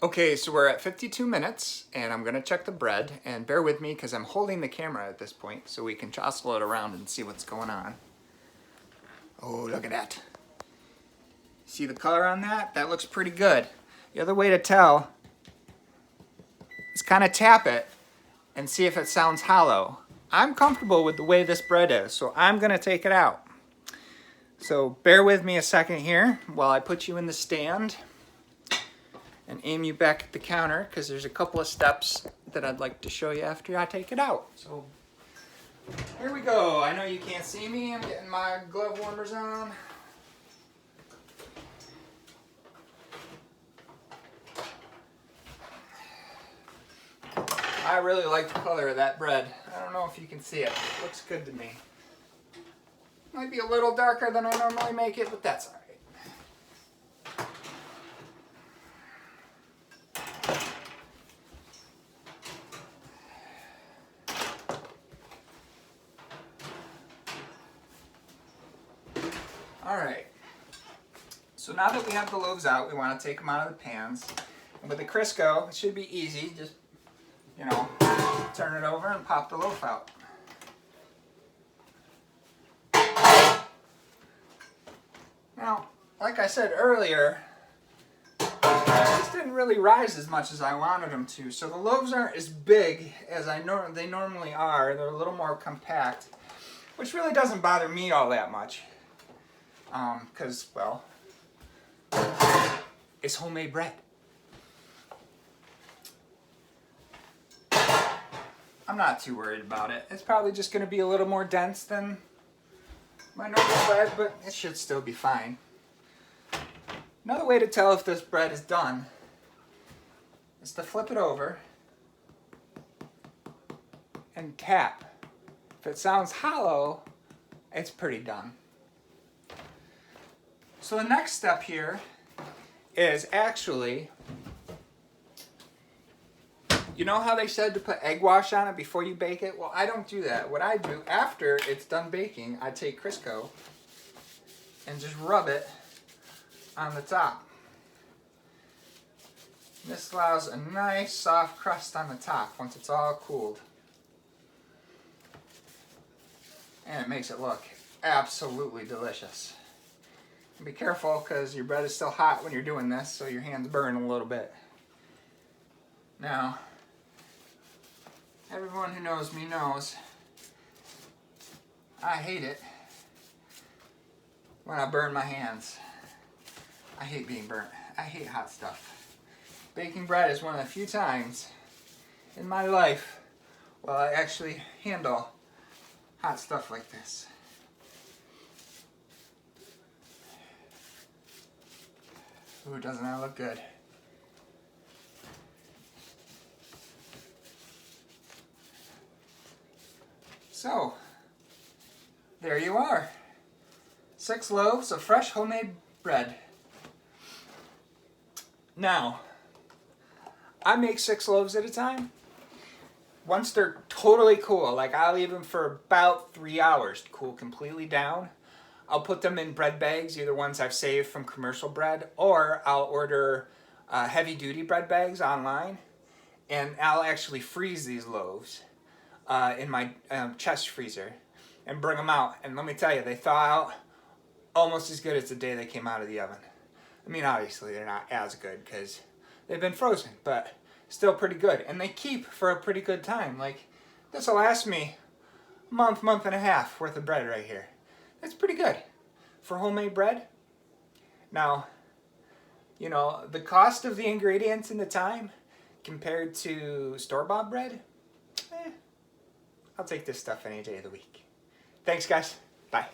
Okay, so we're at 52 minutes and I'm gonna check the bread, and bear with me because I'm holding the camera at this point so we can jostle it around and see what's going on. Oh, look at that. See the color on that? That looks pretty good. The other way to tell is kind of tap it and see if it sounds hollow. I'm comfortable with the way this bread is, so I'm gonna take it out. So bear with me a second here while I put you in the stand and aim you back at the counter, because there's a couple of steps that I'd like to show you after I take it out. So here we go. I know you can't see me. I'm getting my glove warmers on. I really like the color of that bread. I don't know if you can see it. It looks good to me. Might be a little darker than I normally make it, but that's all right. Alright, so now that we have the loaves out, we want to take them out of the pans. And with the Crisco, it should be easy. Just, you know, turn it over and pop the loaf out. Now, like I said earlier, this didn't really rise as much as I wanted them to. So the loaves aren't as big as they normally are. They're a little more compact, which really doesn't bother me all that much. Because, well, it's homemade bread. I'm not too worried about it. It's probably just going to be a little more dense than my normal bread, but it should still be fine. Another way to tell if this bread is done is to flip it over and tap. If it sounds hollow, it's pretty done. So the next step here is actually, you know how they said to put egg wash on it before you bake it? Well, I don't do that. What I do after it's done baking, I take Crisco and just rub it on the top. This allows a nice soft crust on the top once it's all cooled. And it makes it look absolutely delicious. Be careful because your bread is still hot when you're doing this, so your hands burn a little bit. Now, everyone who knows me knows I hate it when I burn my hands. I hate being burnt. I hate hot stuff. Baking bread is one of the few times in my life where I actually handle hot stuff like this. Ooh, doesn't that look good? So, there you are. 6 loaves of fresh homemade bread. Now, I make 6 loaves at a time. Once they're totally cool, like I'll leave them for about 3 hours to cool completely down. I'll put them in bread bags, either ones I've saved from commercial bread, or I'll order heavy-duty bread bags online, and I'll actually freeze these loaves in my chest freezer and bring them out. And let me tell you, they thaw out almost as good as the day they came out of the oven. I mean, obviously they're not as good because they've been frozen, but still pretty good. And they keep for a pretty good time. Like, this will last me a month and a half worth of bread right here. That's pretty good for homemade bread. Now, you know, the cost of the ingredients and the time compared to store-bought bread, I'll take this stuff any day of the week. Thanks, guys. Bye.